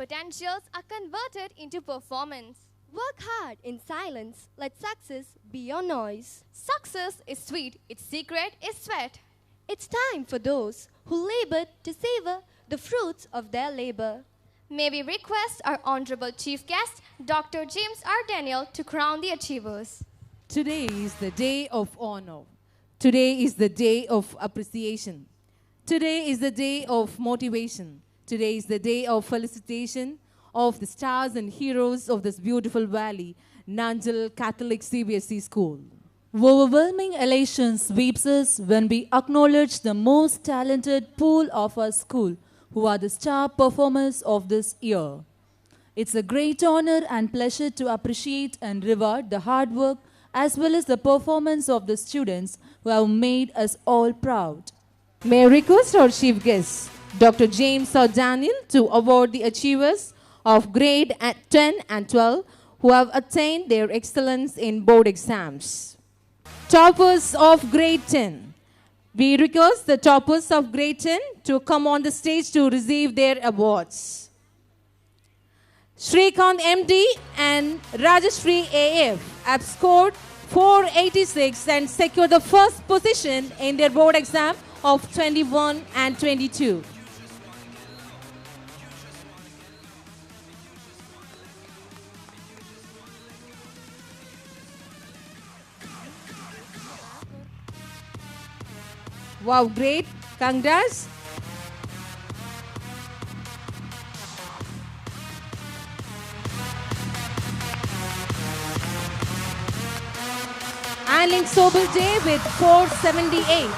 potentials are converted into performance. Work hard in silence. Let success be your noise. Success is sweet, its secret is sweat. It's time for those who labored to savor the fruits of their labor. May we request our honorable chief guest, Dr. James R. Daniel, to crown the achievers. Today is the day of honor. Today is the day of appreciation. Today is the day of motivation. Today is the day of felicitation of the stars and heroes of this beautiful valley, Nanjal Catholic CBSE School. Overwhelming elation sweeps us when we acknowledge the most talented pool of our school, who are the star performers of this year. It's a great honor and pleasure to appreciate and reward the hard work as well as the performance of the students who have made us all proud. May I request our chief guest, Dr. James R. Daniel, to award the achievers of grade 10 and 12 who have attained their excellence in board exams. Toppers of grade 10. We request the toppers of grade 10 to come on the stage to receive their awards. Shrikant MD and Rajashri AF have scored 486 and secured the first position in their board exam of 21 and 22. Wow, great. Congrats. Anling Sobelday with 478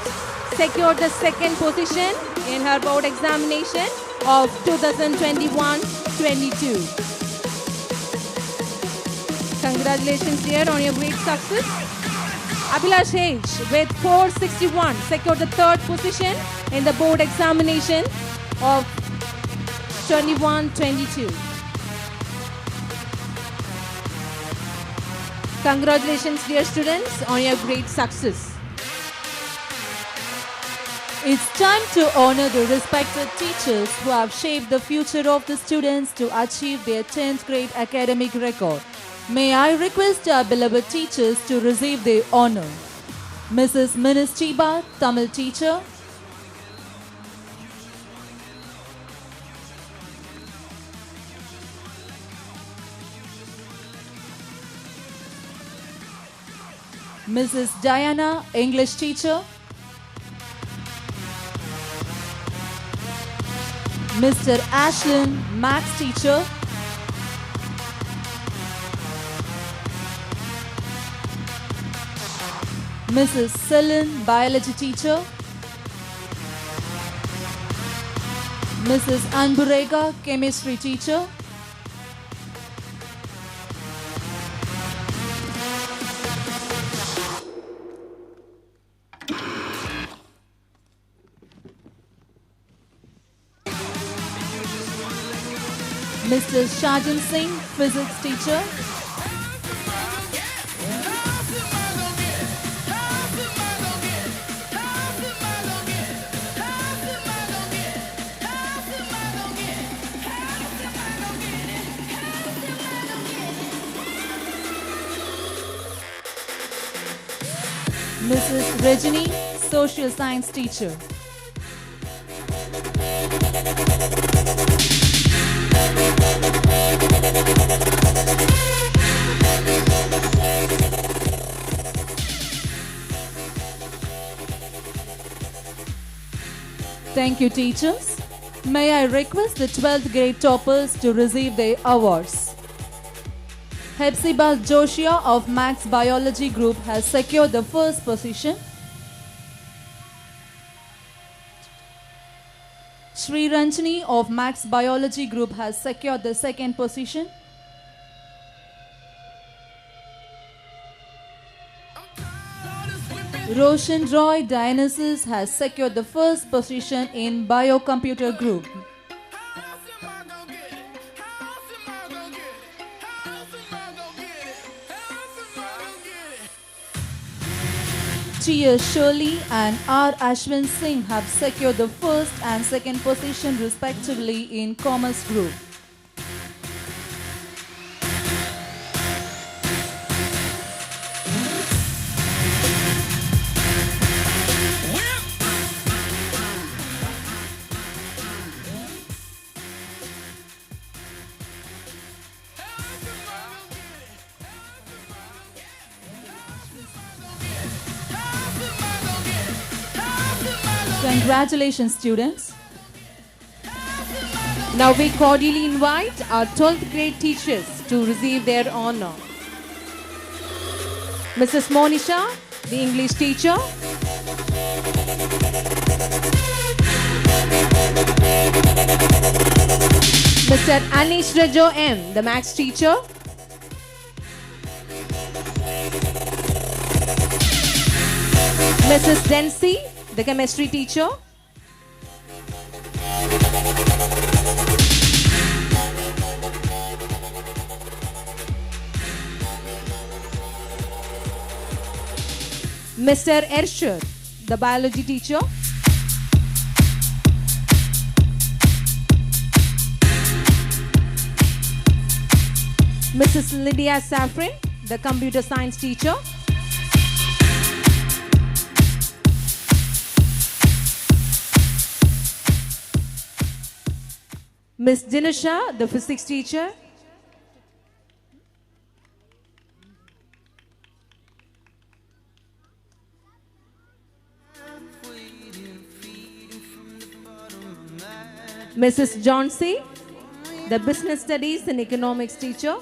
secured the second position in her board examination of 2021-22. Congratulations, dear, on your great success. Abhilash H with 461 secured the third position in the board examination of 21-22. Congratulations, dear students, on your great success. It's time to honor the respected teachers who have shaped the future of the students to achieve their 10th grade academic record. May I request our beloved teachers to receive their honor. Mrs. Ministiba, Tamil teacher. Mrs. Diana, English teacher. Mr. Ashlyn, Maths teacher. Mrs. Celine, biology teacher. Mrs. Anburega, chemistry teacher. Mr. Shajan Singh, physics teacher. Mrs. Regini, social science teacher. Thank you, teachers. May I request the 12th grade toppers to receive their awards. Hepzibah Joshua of Max Biology Group has secured the first position. Sri Ranjani of Max Biology Group has secured the second position. Roshan Roy Dionysus has secured the first position in Biocomputer Group. Tia Shirley and R. Ashwin Singh have secured the first and second position respectively in Commerce Group. Congratulations, students. Now we cordially invite our 12th grade teachers to receive their honor. Mrs. Monisha, the English teacher. Mr. Anish Rajo M, the Maths teacher. Mrs. Densi, the Chemistry teacher. Mr. Ershad, the Biology teacher. Mrs. Lydia Safrin, the Computer Science teacher. Miss Dinasha, the Physics teacher. Mrs. Johnsey, the Business Studies and Economics teacher.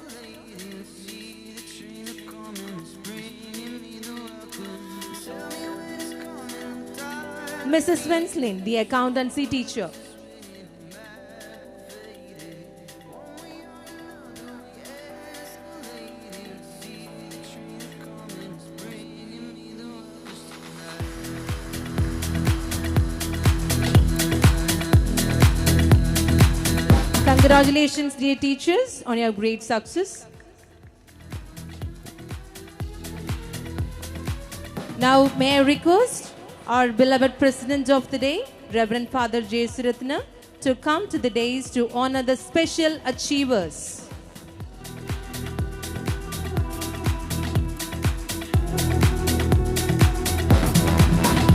Mrs. Wenslin, the Accountancy teacher. Congratulations, dear teachers, on your great success. Now, may I request our beloved President of the day, Reverend Father J. Suratnam, to come to the dais to honor the special achievers.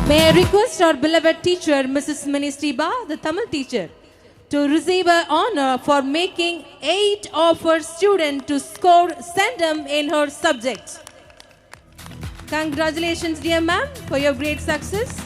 May I request our beloved teacher, Mrs. Ministiba, the Tamil teacher, to receive an honor for making 8 of her students to score centum in her subject. Congratulations, dear ma'am, for your great success.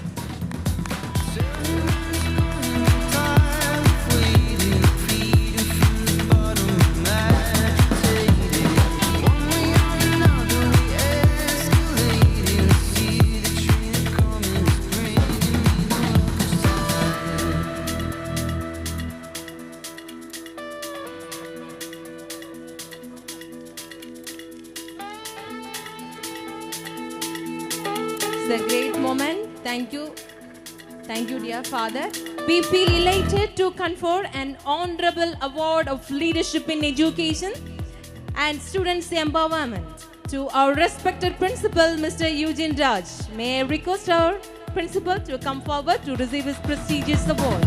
It's a great moment. Thank you. Thank you, dear Father. We feel elated to confer an honorable award of leadership in education and students' empowerment to our respected principal, Mr. Eugene Raj. May I request our principal to come forward to receive his prestigious award.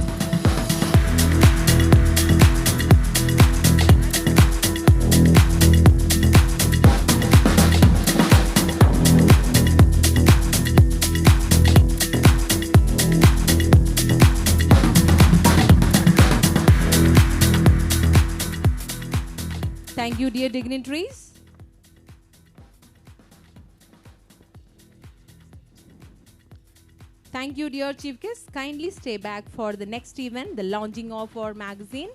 Thank you, dear dignitaries. Thank you, dear chief guests. Kindly stay back for the next event, the launching of our magazine.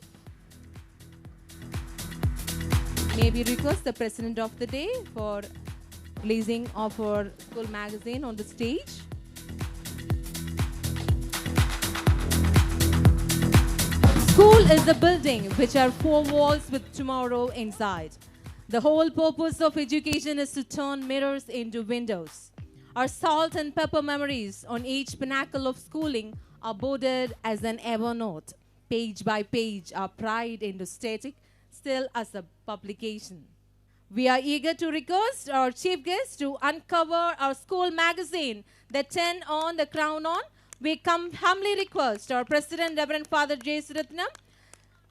May we request the president of the day for releasing of our school magazine on the stage. School is the building which are 4 walls with tomorrow inside. The whole purpose of education is to turn mirrors into windows. Our salt and pepper memories on each pinnacle of schooling are boarded as an evernote. Page by page, our pride into static, still as a publication. We are eager to request our chief guest to uncover our school magazine, the 10 on, the crown on. We humbly request our President, Reverend Father J. Suratnam,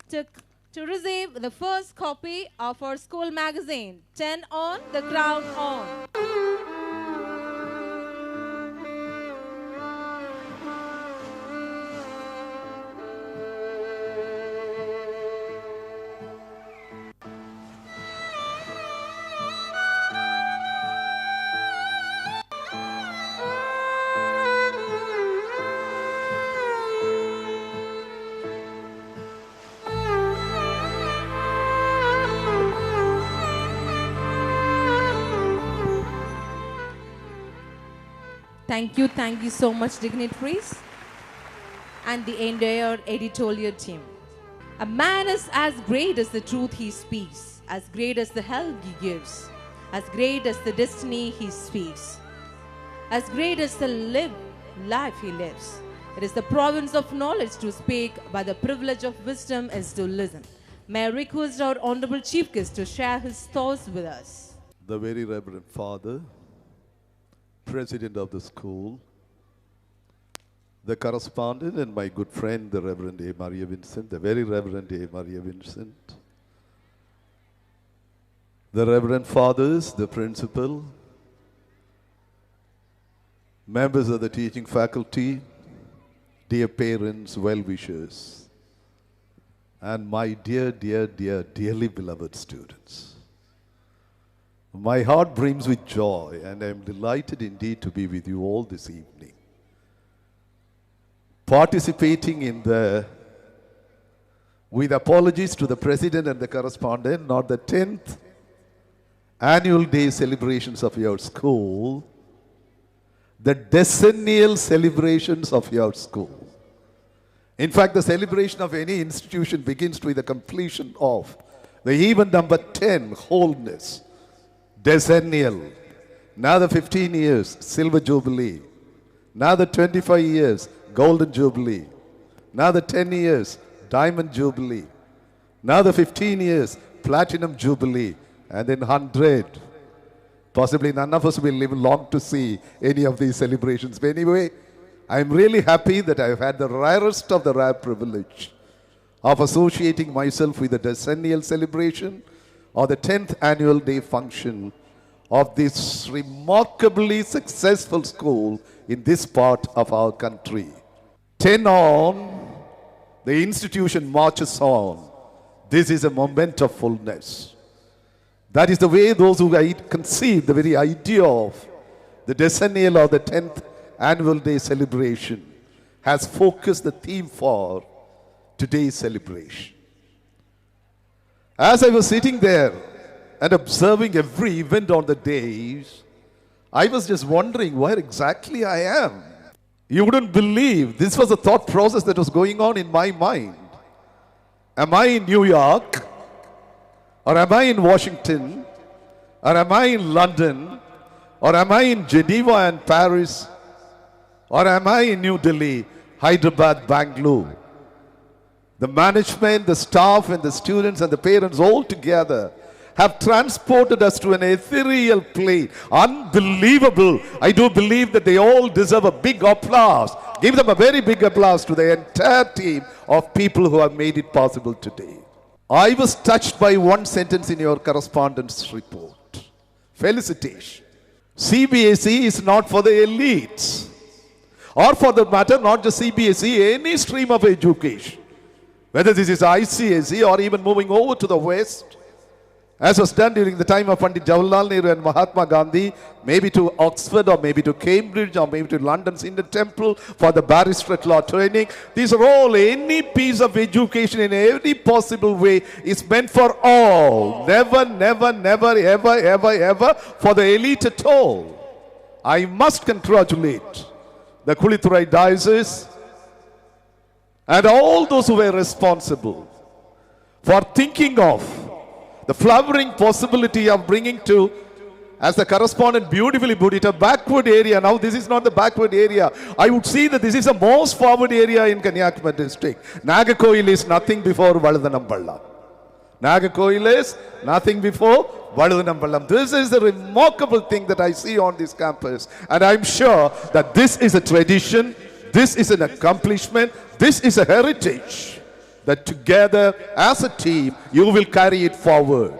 to receive the first copy of our school magazine, 10 on, the crown on. Thank you so much, dignitaries, and the entire editorial team. A man is as great as the truth he speaks, as great as the help he gives, as great as the destiny he speaks, as great as the life he lives. It is the province of knowledge to speak, but the privilege of wisdom is to listen. May I request our Honorable Chief Guest to share his thoughts with us. The Very Reverend Father, President of the school, the correspondent and my good friend, the Reverend A. Maria Vincent, the Very Reverend A. Maria Vincent, the Reverend Fathers, the principal, members of the teaching faculty, dear parents, well-wishers, and my dearly beloved students. My heart brims with joy, and I am delighted indeed to be with you all this evening, participating in with apologies to the President and the correspondent, not the 10th annual day celebrations of your school, the decennial celebrations of your school. In fact, the celebration of any institution begins with the completion of the even number 10, wholeness, decennial. Now the 15 years, silver jubilee. Now the 25 years, golden jubilee. Now the 10 years, diamond jubilee. Now the 15 years, platinum jubilee. And then 100. Possibly none of us will live long to see any of these celebrations. But anyway, I'm really happy that I've had the rarest of the rare privilege of associating myself with the decennial celebration or the 10th annual day function of this remarkably successful school in this part of our country. 10 on, the institution marches on. This is a moment of fullness. That is the way those who conceived the very idea of the decennial or the 10th annual day celebration has focused the theme for today's celebration. As I was sitting there and observing every event on the days, I was just wondering where exactly I am. You wouldn't believe this was a thought process that was going on in my mind. Am I in New York? Or am I in Washington? Or am I in London? Or am I in Geneva and Paris? Or am I in New Delhi, Hyderabad, Bangalore? The management, the staff, and the students and the parents all together have transported us to an ethereal plane. Unbelievable. I do believe that they all deserve a big applause. Give them a very big applause to the entire team of people who have made it possible today. I was touched by one sentence in your correspondence report. Felicitation. CBSE is not for the elites. Or for that matter, not just CBSE, any stream of education. Whether this is ICSE or even moving over to the West, as was done during the time of Pandit Jawaharlal Nehru and Mahatma Gandhi, maybe to Oxford or maybe to Cambridge or maybe to London's Indian Temple for the barristerate law training. These are all, any piece of education in every possible way is meant for all. Never, ever for the elite at all. I must congratulate the Kuliturai Diocese and all those who were responsible for thinking of the flowering possibility of bringing to, as the correspondent beautifully put it, a backward area. Now this is not the backward area. I would see that this is the most forward area in Kanyakumari district. Nagakoil is nothing before Valadhanamballam. Nagakoil is nothing before Valadhanamballam. This is a remarkable thing that I see on this campus. And I'm sure that this is a tradition, this is an accomplishment, this is a heritage that together as a team you will carry it forward.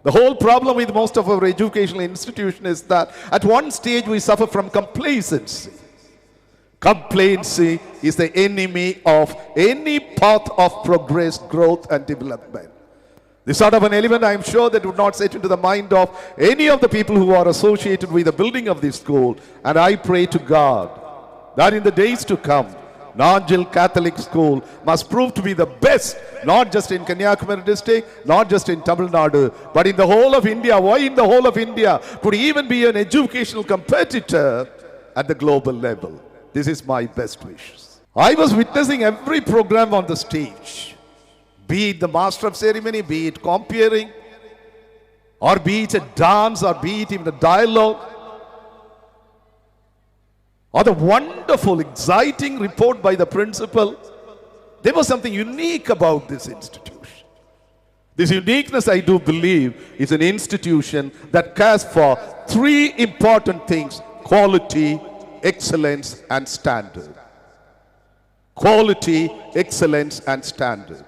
The whole problem with most of our educational institutions is that at one stage we suffer from complacency. Complacency is the enemy of any path of progress, growth and development. This sort of an element I am sure that would not set into the mind of any of the people who are associated with the building of this school. And I pray to God that in the days to come, Nanjil Catholic School must prove to be the best, not just in Kanyakumari district, not just in Tamil Nadu, but in the whole of India. Why in the whole of India? Could even be an educational competitor at the global level. This is my best wishes. I was witnessing every program on the stage, be it the master of ceremony, be it comparing, or be it a dance, or be it even a dialogue, or the wonderful, exciting report by the principal. There was something unique about this institution. This uniqueness, I do believe, is an institution that cares for three important things: quality, excellence, and standard. Quality, excellence, and standard.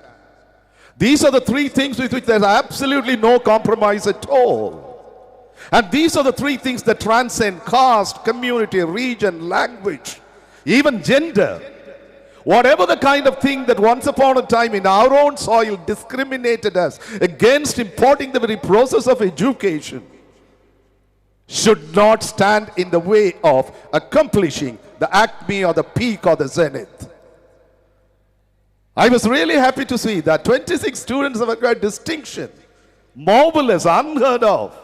These are the three things with which there is absolutely no compromise at all. And these are the three things that transcend caste, community, region, language, even gender. Whatever the kind of thing that once upon a time in our own soil discriminated us against importing the very process of education should not stand in the way of accomplishing the acme or the peak or the zenith. I was really happy to see that 26 students have acquired distinction. Marvelous, unheard of.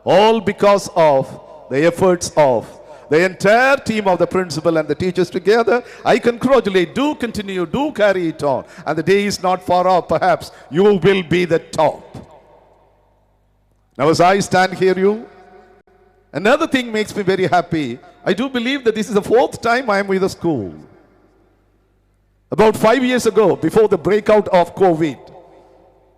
All because of the efforts of the entire team of the principal and the teachers together. I congratulate. Do continue, do carry it on. And the day is not far off, perhaps you will be the top. Now as I stand here, another thing makes me very happy. I do believe that this is the fourth time I am with the school. About 5 years ago, before the breakout of COVID,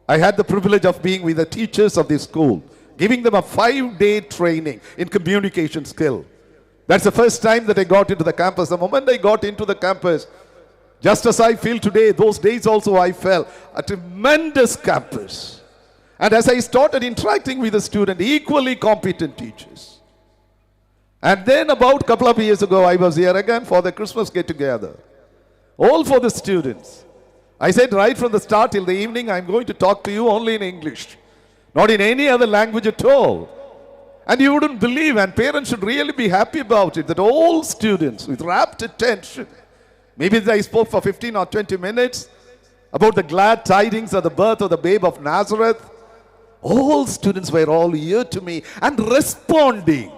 I had the privilege of being with the teachers of this school, giving them a 5-day training in communication skill. That's the first time that I got into the campus. The moment I got into the campus, just as I feel today, those days also I felt a tremendous campus. And as I started interacting with the student, equally competent teachers. And then about a couple of years ago, I was here again for the Christmas get-together. All for the students. I said right from the start till the evening, I'm going to talk to you only in English, not in any other language at all. And you wouldn't believe, and parents should really be happy about it, that all students with rapt attention, maybe I spoke for 15 or 20 minutes about the glad tidings of the birth of the babe of Nazareth. All students were all ear to me and responding.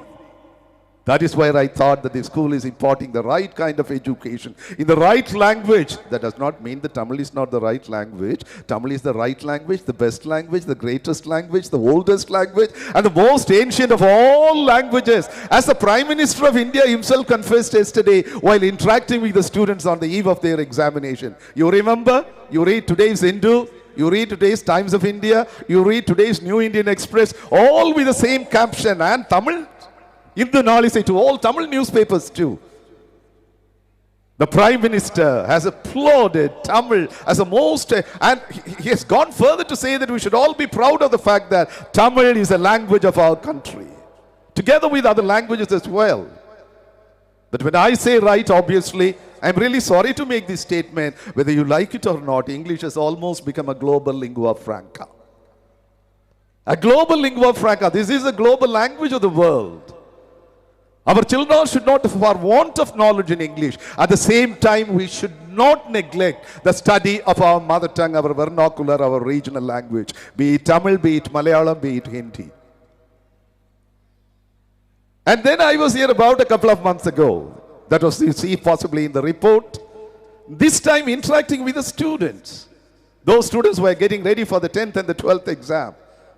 That is where I thought that the school is imparting the right kind of education in the right language. That does not mean that Tamil is not the right language. Tamil is the right language, the best language, the greatest language, the oldest language, and the most ancient of all languages. As the Prime Minister of India himself confessed yesterday while interacting with the students on the eve of their examination. You remember? You read today's Hindu, you read today's Times of India, you read today's New Indian Express, all with the same caption, and Tamil. Hindu Nalisai to all Tamil newspapers too. The Prime Minister has applauded Tamil as a most, and he has gone further to say that we should all be proud of the fact that Tamil is a language of our country, together with other languages as well. But when I say right, obviously, I'm really sorry to make this statement. Whether you like it or not, English has almost become a global lingua franca. A global lingua franca. This is a global language of the world. Our children should not, for want of knowledge in English, at the same time we should not neglect the study of our mother tongue, our vernacular, our regional language, be it Tamil, be it Malayalam, be it Hindi. And then I was here about a couple of months ago. That was, you see, possibly in the report. This time interacting with the students. Those students who were getting ready for the 10th and the 12th exam.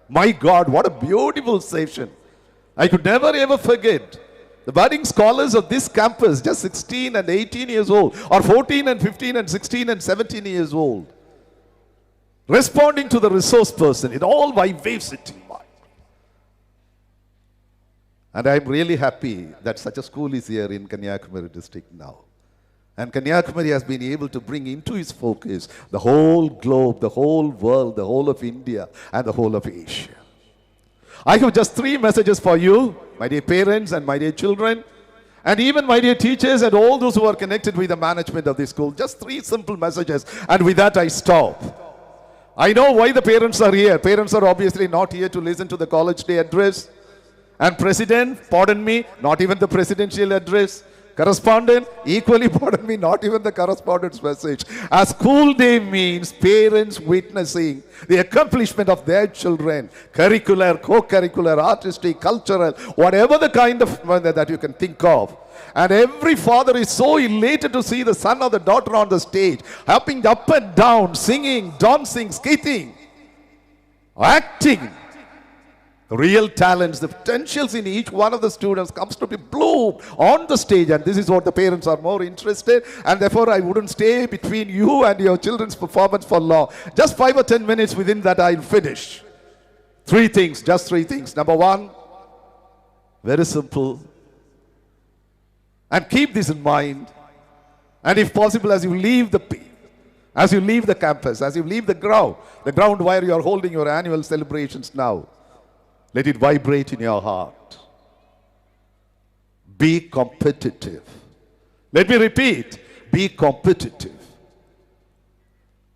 My God, what a beautiful session. I could never ever forget. The budding scholars of this campus, just 16 and 18 years old, or 14 and 15 and 16 and 17 years old, responding to the resource person in all vivacity. And I'm really happy that such a school is here in Kanyakumari district now. And Kanyakumari has been able to bring into its focus the whole globe, the whole world, the whole of India, and the whole of Asia. I have just 3 messages for you, my dear parents and my dear children, and even my dear teachers and all those who are connected with the management of this school. Just 3 simple messages, and with that I stop. I know why the parents are here. Parents are obviously not here to listen to the college day address. And President, pardon me, not even the presidential address. Correspondent, equally pardon me, not even the correspondent's message. A school day means parents witnessing the accomplishment of their children, curricular, co-curricular, artistic, cultural, whatever the kind of that you can think of. And every father is so elated to see the son or the daughter on the stage, hopping up and down, singing, dancing, skating, acting. The real talents, the potentials in each one of the students comes to be bloomed on the stage, and this is what the parents are more interested, and therefore I wouldn't stay between you and your children's performance for long. Just 5 or 10 minutes within that I'll finish. 3 things, just 3 things. Number 1, very simple. And keep this in mind. And if possible, as you leave the campus, as you leave the ground where you are holding your annual celebrations now, let it vibrate in your heart. Be competitive. Let me repeat, be competitive.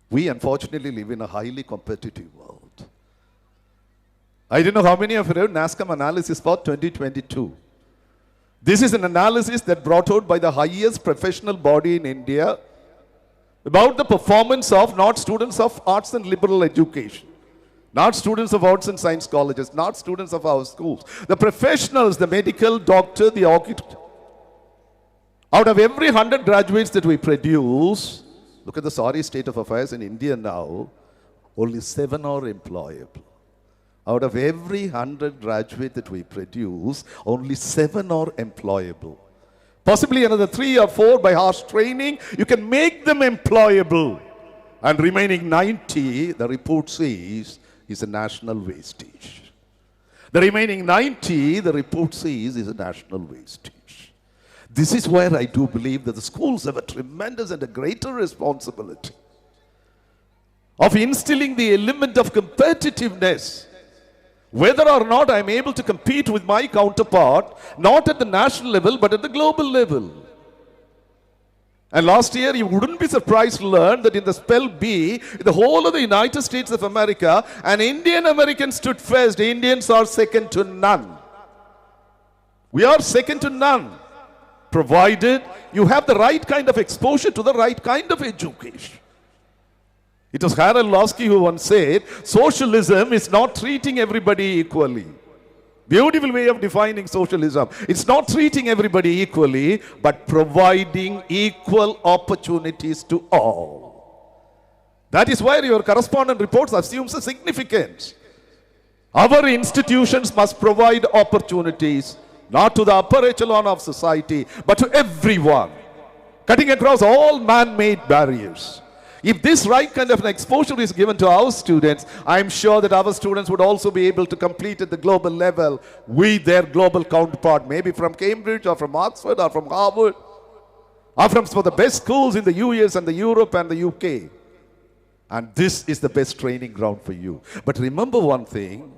We unfortunately live in a highly competitive world. I don't know how many of you read NASCOM analysis for 2022. This is an analysis that brought out by the highest professional body in India about the performance of not students of arts and liberal education, not students of arts and science colleges, not students of our schools. The professionals, the medical, doctor, the architect. Out of every 100 graduates that we produce, look at the sorry state of affairs in India now, only 7 are employable. Out of every 100 graduates that we produce, only 7 are employable. Possibly another 3 or 4 by harsh training, you can make them employable. And remaining 90, the report says, is a national wastage. The remaining 90, the report says, is a national wastage. This is where I do believe that the schools have a tremendous and a greater responsibility of instilling the element of competitiveness. Whether or not I am able to compete with my counterpart, not at the national level, but at the global level. And last year, you wouldn't be surprised to learn that in the spell B, the whole of the United States of America, an Indian American stood first. Indians are second to none. We are second to none, provided you have the right kind of exposure to the right kind of education. It was Harold Lasky who once said, socialism is not treating everybody equally. Beautiful way of defining socialism. It's not treating everybody equally, but providing equal opportunities to all. That is why your correspondent reports assumes a significance. Our institutions must provide opportunities, not to the upper echelon of society, but to everyone, cutting across all man-made barriers. If this right kind of an exposure is given to our students, I'm sure that our students would also be able to compete at the global level with their global counterpart, maybe from Cambridge or from Oxford or from Harvard, or from some of the best schools in the US and the Europe and the UK. And this is the best training ground for you. But remember one thing,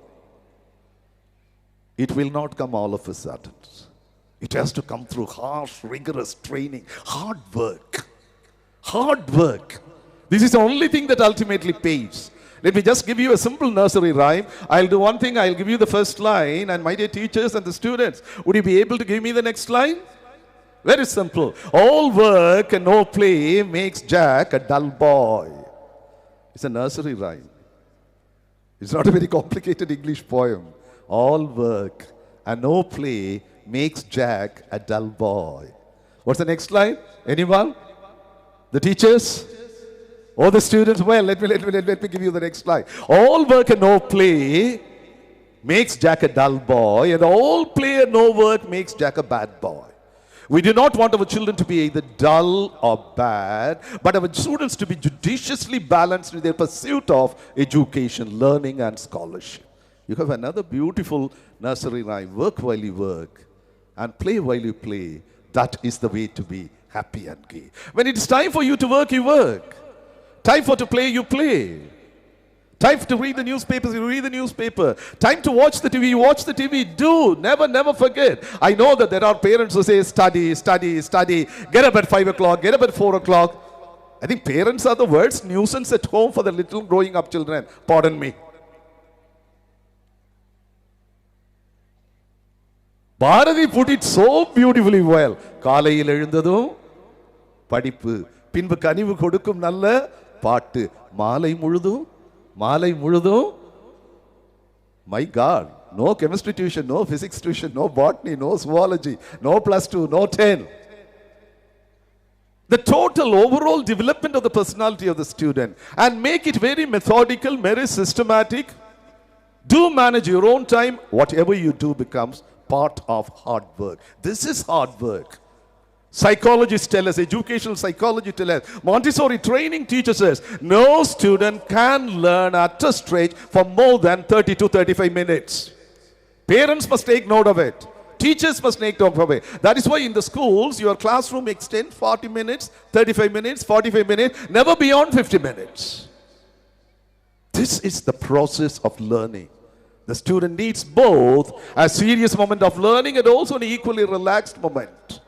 it will not come all of a sudden. It has to come through harsh, rigorous training, hard work. Hard work. This is the only thing that ultimately pays. Let me just give you a simple nursery rhyme. I'll do one thing, I'll give you the first line, and my dear teachers and the students, would you be able to give me the next line? Very simple. All work and no play makes Jack a dull boy. It's a nursery rhyme. It's not a very complicated English poem. All work and no play makes Jack a dull boy. What's the next line? Anyone? The teachers? Or the students? Well, let me give you the next slide. All work and no play makes Jack a dull boy, and all play and no work makes Jack a bad boy. We do not want our children to be either dull or bad, but our students to be judiciously balanced in their pursuit of education, learning, and scholarship. You have another beautiful nursery rhyme. Work while you work and play while you play. That is the way to be happy and gay. When it's time for you to work, you work. Time for to play, you play. Time to read the newspapers, you read the newspaper. Time to watch the TV, you watch the TV. Do. Never forget. I know that there are parents who say, study. Get up at 5 o'clock, get up at 4 o'clock. I think parents are the worst nuisance at home for the little growing up children. Pardon me. Bharati put it so beautifully well. காலையில் எழுந்ததும் படிப்பு, பின்பு கனிவு கொடுக்கும் நல்ல பாட்டு, மாலை முழுதும் my God, no chemistry tuition, no physics tuition, no botany, no zoology, no +2, no 10. The total overall development of the personality of the student, and make it very methodical, very systematic. Do manage your own time. Whatever you do becomes part of hard work. This is hard work. Psychologists tell us, educational psychology tell us, Montessori training teaches us, no student can learn at a stretch for more than 30 to 35 minutes. Parents must take note of it. Teachers must take note of it. That is why in the schools, your classroom extends 40 minutes, 35 minutes, 45 minutes, never beyond 50 minutes. This is the process of learning. The student needs both a serious moment of learning and also an equally relaxed moment.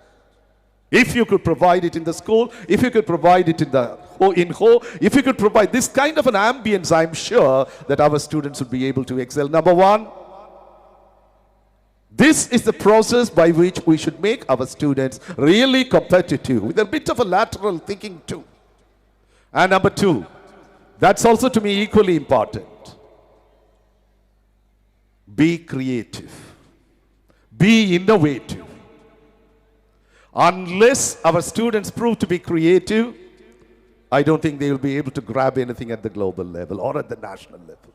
If you could provide it in the school, if you could provide it in home, if you could provide this kind of an ambience, I'm sure that our students would be able to excel. Number one, this is the process by which we should make our students really competitive, with a bit of a lateral thinking too. And number two, that's also to me equally important. Be creative. Be innovative. Unless our students prove to be creative, I don't think they will be able to grab anything at the global level or at the national level.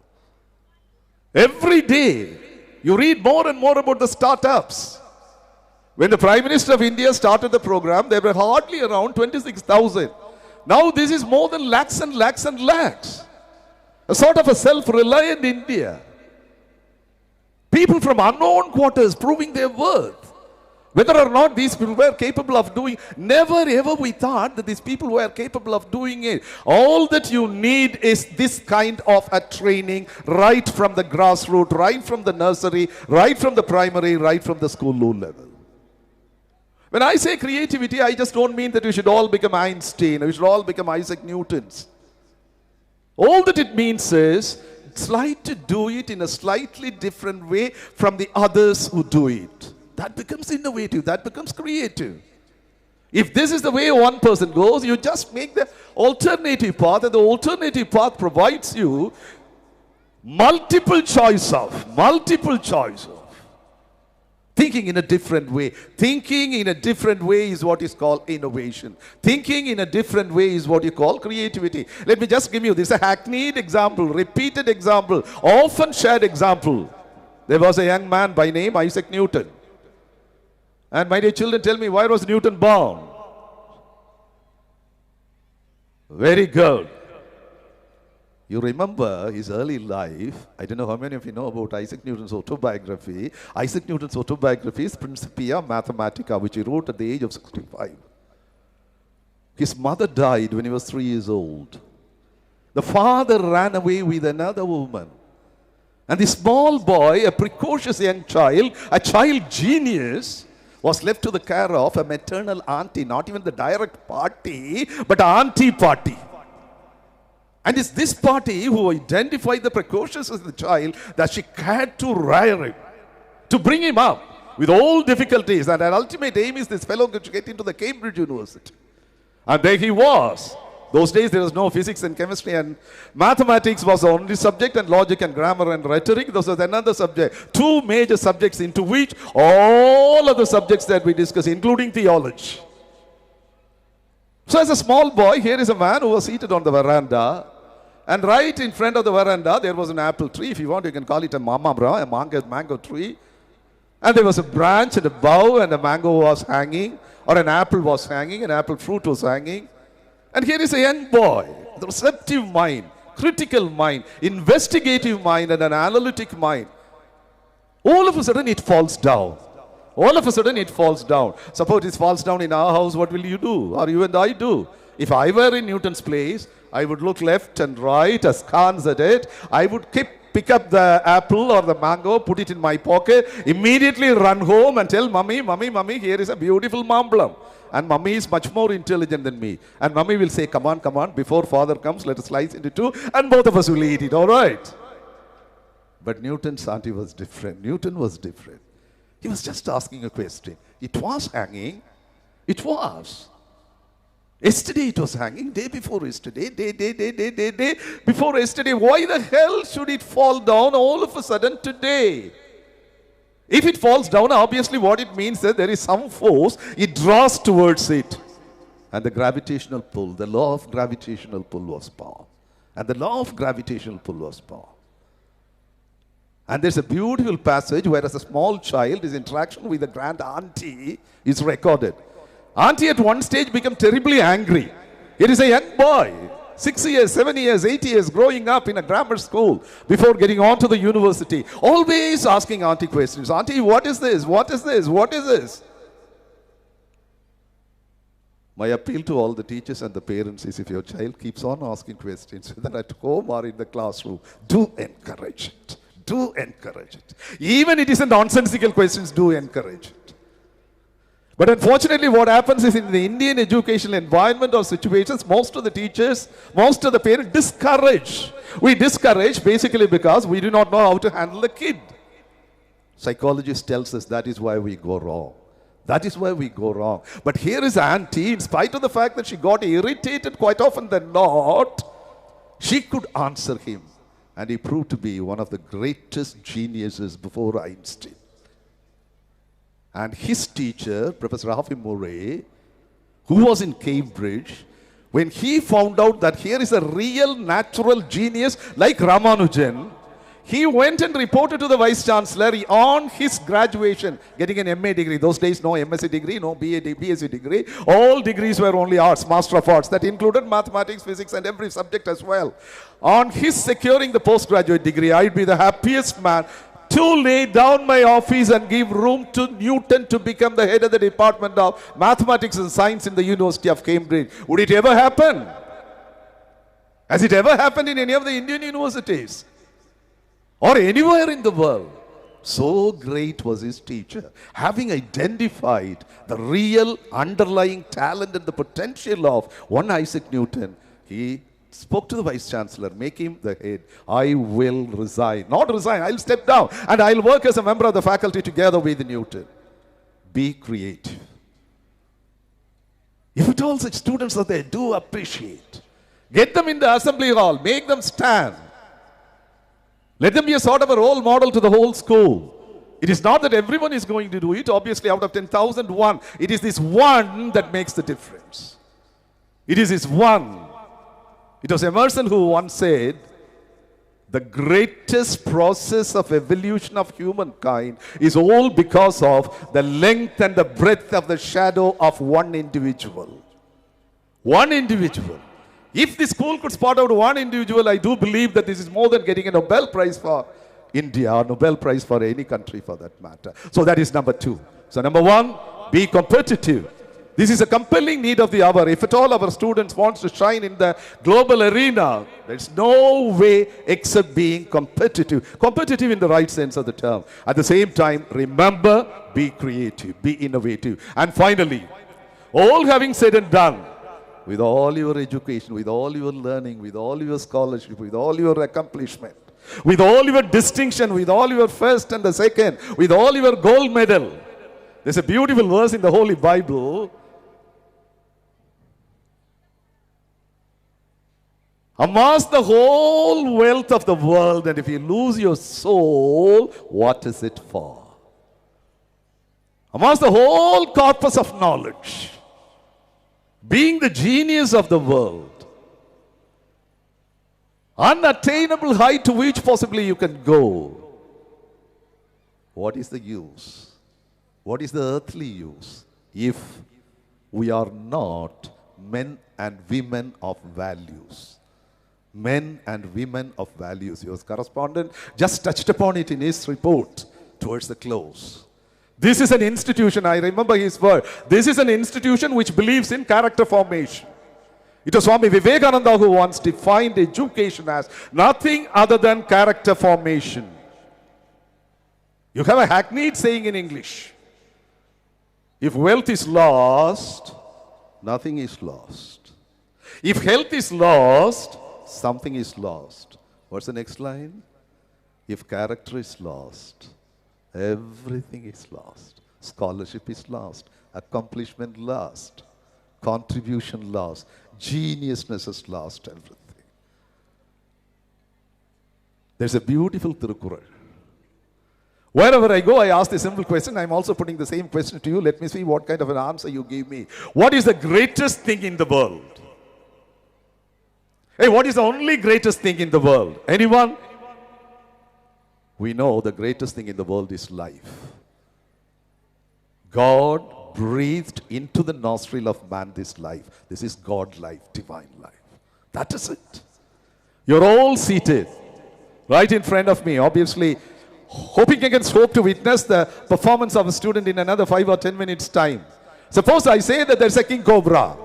Every day, you read more and more about the startups. When the Prime Minister of India started the program, there were hardly around 26,000. Now this is more than lakhs and lakhs and lakhs. A sort of a self-reliant India. People from unknown quarters proving their worth. Whether or not these people were capable of doing, never ever we thought that these people were capable of doing it. All that you need is this kind of a training right from the grassroots, right from the nursery, right from the primary, right from the school level. When I say creativity, I just don't mean that we should all become Einstein, we should all become Isaac Newtons. All that it means is, try to do it in a slightly different way from the others who do it. That becomes innovative, that becomes creative. If this is the way one person goes, you just make the alternative path, and the alternative path provides you multiple choice of thinking in a different way. Thinking in a different way is what is called innovation. Thinking in a different way is what you call creativity. Let me just give you this, a hackneyed example, repeated example, often shared example. There was a young man by name Isaac Newton. And my dear children, tell me, where was Newton born? Very good. You remember his early life. I don't know how many of you know about Isaac Newton's autobiography. Isaac Newton's autobiography is Principia Mathematica, which he wrote at the age of 65. His mother died when he was 3 years old. The father ran away with another woman. And the small boy, a precocious young child, a child genius, was left to the care of a maternal auntie, not even the direct party, but auntie party. And it's this party who identified the precociousness of the child that she had to rear him, to bring him up with all difficulties. And her ultimate aim is this fellow to get into the Cambridge University. And there he was. Those days there was no physics and chemistry, and mathematics was the only subject, and logic and grammar and rhetoric, those was another subject. Two major subjects into which all other subjects that we discuss, including theology. So as a small boy, here is a man who was seated on the veranda, and right in front of the veranda there was an apple tree. If you want, you can call it a mango tree. And there was a branch and a bough, and a mango was hanging, or an apple was hanging, an apple fruit was hanging. And here is a young boy, the receptive mind, critical mind, investigative mind, and an analytic mind. All of a sudden it falls down. All of a sudden it falls down. Suppose it falls down in our house, what will you do? Or you and I do? If I were in Newton's place, I would look left and right, askance at it. I would pick up the apple or the mango, put it in my pocket, immediately run home and tell mommy, here is a beautiful mambalam. And mommy is much more intelligent than me. And mommy will say, come on, before father comes, let us slice into two, and both of us will eat it, all right? But Newton's auntie was different. Newton was different. He was just asking a question. It was hanging. It was. Yesterday it was hanging, day before yesterday, day before yesterday. Why the hell should it fall down all of a sudden today? If it falls down, obviously what it means is that there is some force, it draws towards it. And the gravitational pull, the law of gravitational pull was power. And the law of gravitational pull was power. And there's a beautiful passage where as a small child, his interaction with the grand auntie is recorded. Auntie at one stage became terribly angry. It is a young boy, 6 years, 7 years, 8 years, growing up in a grammar school before getting on to the university. Always asking auntie questions. Auntie, what is this? What is this? What is this? My appeal to all the teachers and the parents is if your child keeps on asking questions, whether at home or in the classroom, do encourage it. Do encourage it. Even it isn't nonsensical questions, do encourage it. But unfortunately, what happens is in the Indian educational environment or situations, most of the teachers, most of the parents discourage. We discourage basically because we do not know how to handle the kid. Psychologist tells us that is why we go wrong. That is why we go wrong. But here is Auntie, in spite of the fact that she got irritated quite often than not, she could answer him. And he proved to be one of the greatest geniuses before Einstein. And his teacher, Professor Rafi Murray, who was in Cambridge, when he found out that here is a real natural genius like Ramanujan, he went and reported to the Vice Chancellor on his graduation, getting an MA degree. Those days, no MSc degree, no BSc degree. All degrees were only arts, Master of Arts. That included mathematics, physics, and every subject as well. On his securing the postgraduate degree, I'd be the happiest man to lay down my office and give room to Newton to become the head of the Department of Mathematics and Science in the University of Cambridge. Would it ever happen? Has it ever happened in any of the Indian universities? Or anywhere in the world? So great was his teacher. Having identified the real underlying talent and the potential of one Isaac Newton, he spoke to the Vice Chancellor, make him the head. I will resign. Not resign, I'll step down. And I'll work as a member of the faculty together with Newton. Be creative. If at all such students are there, do appreciate. Get them in the assembly hall. Make them stand. Let them be a sort of a role model to the whole school. It is not that everyone is going to do it. Obviously, out of 10,000, one. It is this one that makes the difference. It is this one. It was Emerson who once said, the greatest process of evolution of humankind is all because of the length and the breadth of the shadow of one individual. One individual. If the school could spot out one individual, I do believe that this is more than getting a Nobel Prize for India or Nobel Prize for any country for that matter. So that is number two. So number one, be competitive. This is a compelling need of the hour. If at all our students want to shine in the global arena, there's no way except being competitive. Competitive in the right sense of the term. At the same time, remember, be creative, be innovative. And finally, all having said and done, with all your education, with all your learning, with all your scholarship, with all your accomplishment, with all your distinction, with all your first and the second, with all your gold medal. There's a beautiful verse in the Holy Bible. Amass the whole wealth of the world, and if you lose your soul, what is it for? Amass the whole corpus of knowledge, being the genius of the world, unattainable height to which possibly you can go. What is the use? What is the earthly use if we are not men and women of values? Men and women of values. Your correspondent just touched upon it in his report towards the close. This is an institution, I remember his word, this is an institution which believes in character formation. It was Swami Vivekananda who once defined education as nothing other than character formation. You have a hackneyed saying in English. If wealth is lost, nothing is lost. If health is lost, something is lost. What's the next line? If character is lost, everything is lost. Scholarship is lost. Accomplishment lost. Contribution lost. Geniusness is lost. Everything. There's a beautiful Tirukural. Wherever I go, I ask the simple question. I'm also putting the same question to you. Let me see what kind of an answer you give me. What is the greatest thing in the world? Hey, what is the only greatest thing in the world? Anyone? We know the greatest thing in the world is life. God breathed into the nostril of man this life. This is God life, divine life. That is it. You're all seated right in front of me, obviously, hoping against hope to witness the performance of a student in another 5 or 10 minutes' time. Suppose I say that there's a king cobra.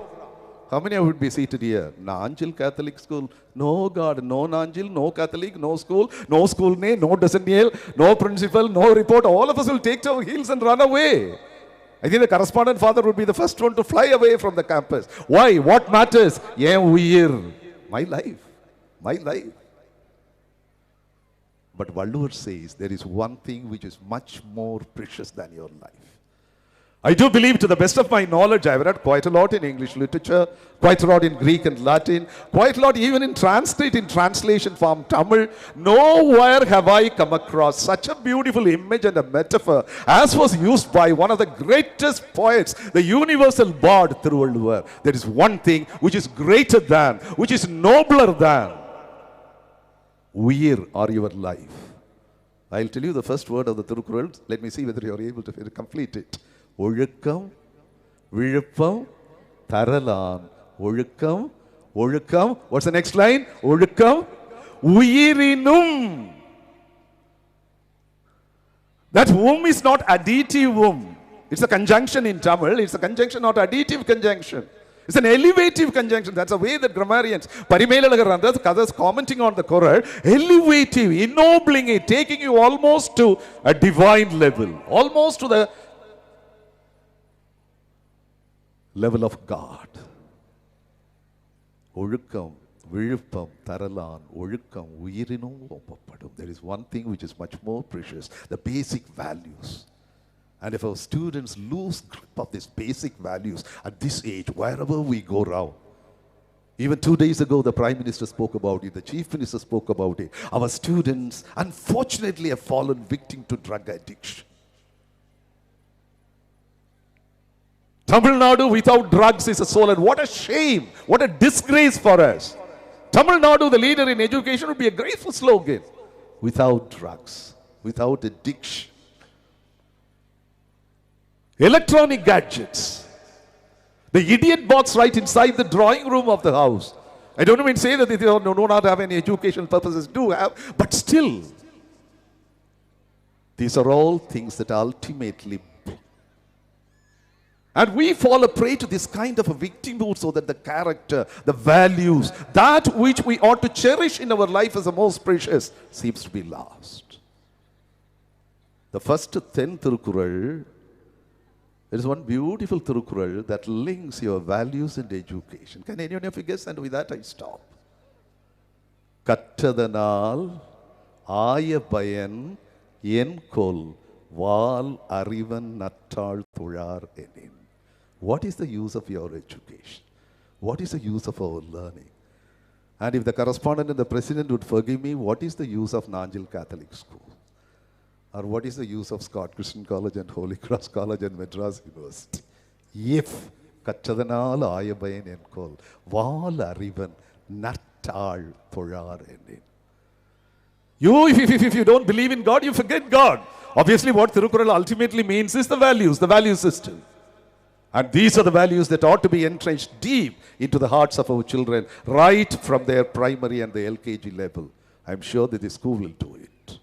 How many would be seated here? Nanjil Catholic School. No God, no Nanjil, no Catholic, no school name, no decennial, no principal, no report. All of us will take to our heels and run away. I think the correspondent father would be the first one to fly away from the campus. Why? What matters? My life. My life. But Vallur says there is one thing which is much more precious than your life. I do believe, to the best of my knowledge, I've read quite a lot in English literature, quite a lot in Greek and Latin, quite a lot even in translation from Tamil. Nowhere have I come across such a beautiful image and a metaphor as was used by one of the greatest poets, the universal bard Thiruvallur. There is one thing which is greater than, which is nobler than. Uyir or your life. I'll tell you the first word of the Tirukural. Let me see whether you are able to complete it. Ozhukkam, Vizhuppam, Tharalan. Ozhukkam, Ozhukkam. What's the next line? Ozhukkam, Uyirinum. That is not additive. It's a conjunction in Tamil. It's a conjunction, not additive conjunction. It's an elevative conjunction. That's the way that grammarians, Parimelalagar and others commenting on the Quran, elevative, ennobling it, taking you almost to a divine level, almost to the level of God. Ozhukkam, Vizhuppam, Tharalan, Ozhukkam, Uyirinum Opappadum. There is one thing which is much more precious, the basic values. And if our students lose grip of these basic values at this age, wherever we go around, even 2 days ago, the Prime Minister spoke about it, the Chief Minister spoke about it. Our students, unfortunately, have fallen victim to drug addiction. Tamil Nadu without drugs is a soul, and what a shame, what a disgrace for us. Tamil Nadu, the leader in education, would be a grateful slogan. Without drugs, without addiction. Electronic gadgets. The idiot box right inside the drawing room of the house. I don't even say that they do not have any educational purposes, do have, but still. These are all things that ultimately. And we fall a prey to this kind of a victimhood so that the character, the values, that which we ought to cherish in our life as the most precious, seems to be lost. The first 10 Tirukural, there is one beautiful Tirukural that links your values and education. Can anyone of you guess? And with that I stop. Kattadanal, Ayabayan, Yenkol, Val Arivan Nattal Thular Enin. What is the use of your education? What is the use of our learning? And if the correspondent and the president would forgive me, what is the use of Nanjil Catholic School? Or what is the use of Scott Christian College and Holy Cross College and Madras University? If Kattadanal Ayabayan Enkol, Val Arivan Nattal Thular Enin. If you don't believe in God, you forget God. Obviously, what Tirukural ultimately means is the values, the value system. And these are the values that ought to be entrenched deep into the hearts of our children, right from their primary and the LKG level. I'm sure that the school will do it.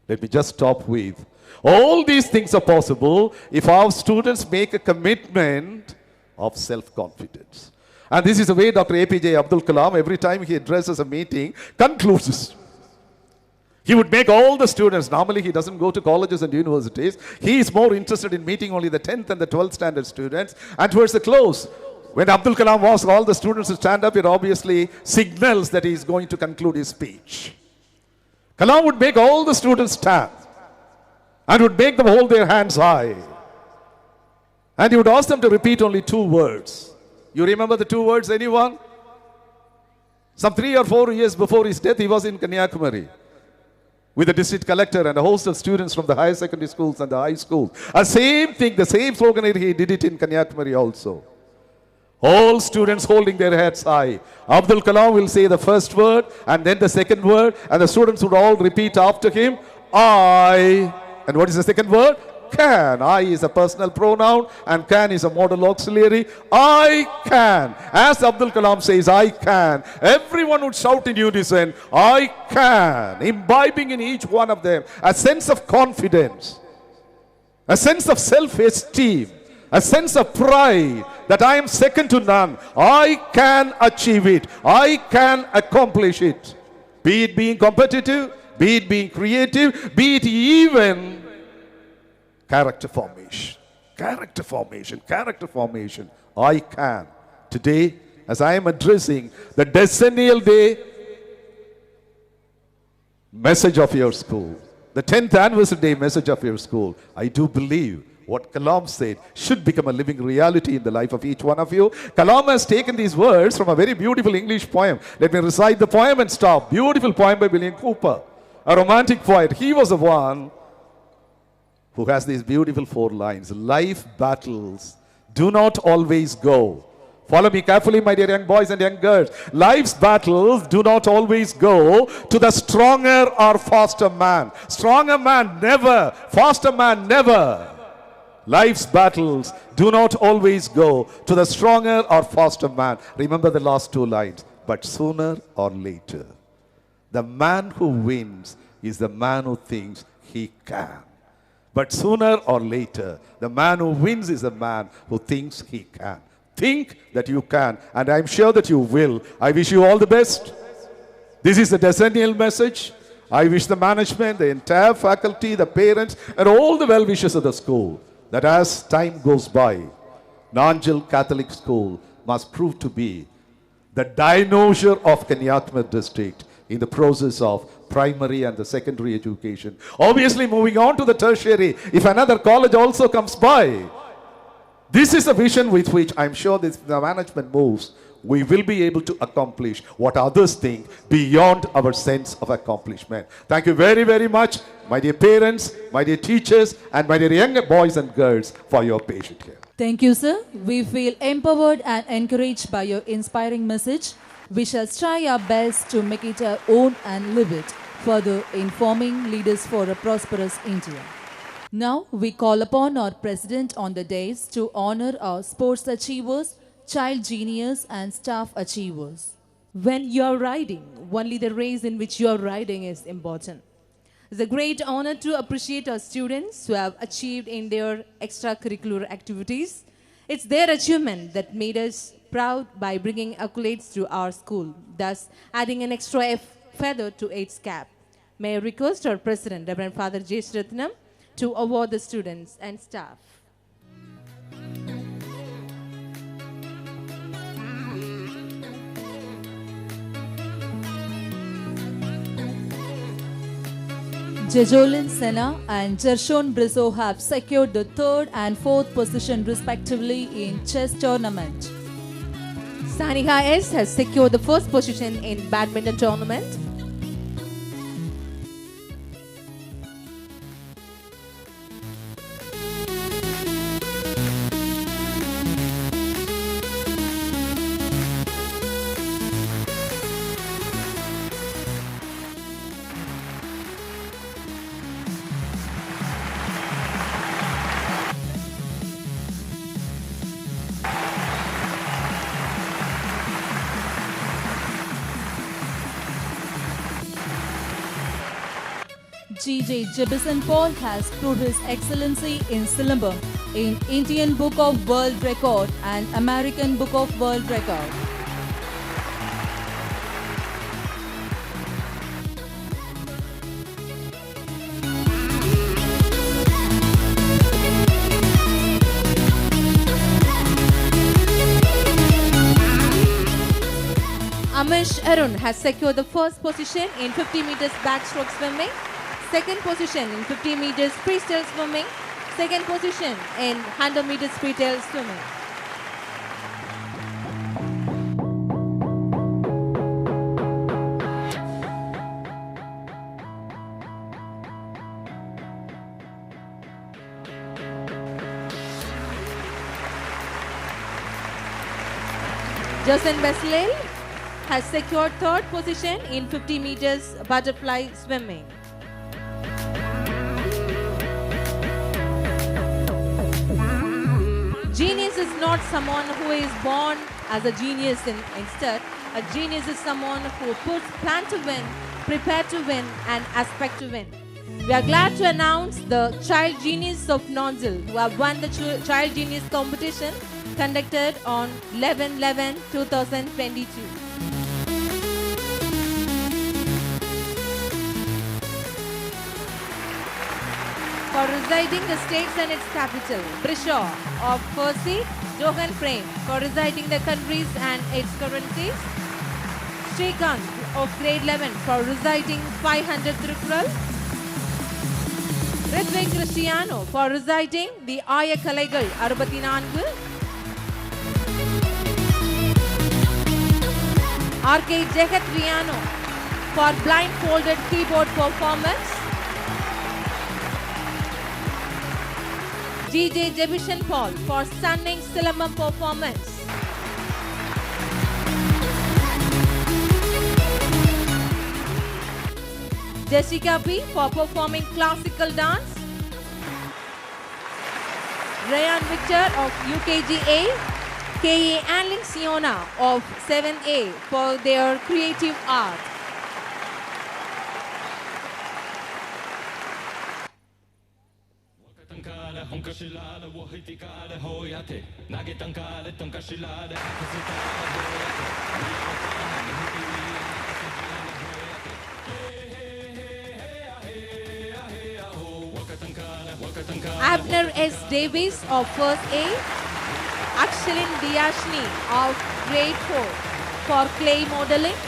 Let me just stop with, all these things are possible if our students make a commitment of self-confidence. And this is the way Dr. APJ Abdul Kalam, every time he addresses a meeting, concludes this. He would make all the students, normally he doesn't go to colleges and universities, he is more interested in meeting only the 10th and the 12th standard students. And towards the close, when Abdul Kalam asks all the students to stand up, it obviously signals that he is going to conclude his speech. Kalam would make all the students stand. and would make them hold their hands high. And he would ask them to repeat only 2 words. You remember the 2 words, anyone? Some 3 or 4 years before his death, he was in Kanyakumari with the district collector and a host of students from the higher secondary schools and the high schools. The same thing, the same slogan, he did it in Kanyakumari also. All students holding their heads high. Abdul Kalam will say the first word and then the second word, and the students would all repeat after him, I. And what is the second word? Can. I is a personal pronoun and can is a modal auxiliary. I can. As Abdul Kalam says, I can. Everyone would shout in unison, I can. Imbibing in each one of them a sense of confidence, a sense of self-esteem, a sense of pride that I am second to none. I can achieve it. I can accomplish it. Be it being competitive, be it being creative, be it even character formation. Character formation. Character formation. I can. Today, as I am addressing the decennial day message of your school, the 10th anniversary day message of your school, I do believe what Kalam said should become a living reality in the life of each one of you. Kalam has taken these words from a very beautiful English poem. Let me recite the poem and stop. Beautiful poem by William Cooper, a romantic poet. He was the one who has these beautiful 4 lines. Life battles do not always go. Follow me carefully, my dear young boys and young girls. Life's battles do not always go to the stronger or faster man. Stronger man never, faster man never. Life's battles do not always go to the stronger or faster man. Remember the last 2 lines. But sooner or later, the man who wins is the man who thinks he can. But sooner or later, the man who wins is the man who thinks he can. Think that you can, and I'm sure that you will. I wish you all the best. This is the decennial message. I wish the management, the entire faculty, the parents, and all the well-wishers of the school that as time goes by, Nanjal Catholic School must prove to be the dinosaur of Kanyakumari district in the process of primary and the secondary education. Obviously, moving on to the tertiary, if another college also comes by, this is a vision with which I'm sure the management moves. We will be able to accomplish what others think beyond our sense of accomplishment. Thank you very, very much, my dear parents, my dear teachers, and my dear young boys and girls for your patience here. Thank you, sir. We feel empowered and encouraged by your inspiring message. We shall try our best to make it our own and live it, further informing leaders for a prosperous India. Now, we call upon our president on the dais to honor our sports achievers, child genius, and staff achievers. When you're riding, only the race in which you're riding is important. It's a great honor to appreciate our students who have achieved in their extracurricular activities. It's their achievement that made us proud by bringing accolades to our school, thus adding an extra feather to its cap. May I request our President, Reverend Father J. Sratnam, to award the students and staff. Jejolin Sena and Gershon Brizo have secured the 3rd and 4th position respectively in chess tournament. Sanika S has secured the 1st position in badminton tournament. G.J. Jebison Paul has proved his excellency in Silambam in Indian Book of World Record and American Book of World Record. Amish Arun has secured the 1st position in 50 meters backstroke swimming. second position in 50 meters freestyle swimming, second position in 100 meters freestyle swimming. Jason Beslil has secured third position in 50 meters butterfly swimming. Genius is not someone who is born as a genius. Instead, a genius is someone who puts plan to win, prepare to win, and aspect to win. We are glad to announce the Child Genius of Nonzil, who have won the Child Genius competition conducted on 11/11/2022. For reciting the states and its capital, Brishaw of first seat, Johan Prem for reciting the countries and its currencies, Srikanth of grade 11 for reciting 500 Thirukkural, Ritvik Cristiano for reciting the Aya Kalaigal 64, R.K. Jagat Riano for blindfolded keyboard performance, G.J. Jebishan Paul for stunning Silambam performance, Jessica P. for performing classical dance, Ryan Victor of UKGA, K.A. Anlin Siona of 7A for their creative art. Abner S. Davis of first A, Akshalin Diashni of grade 4 for clay modeling,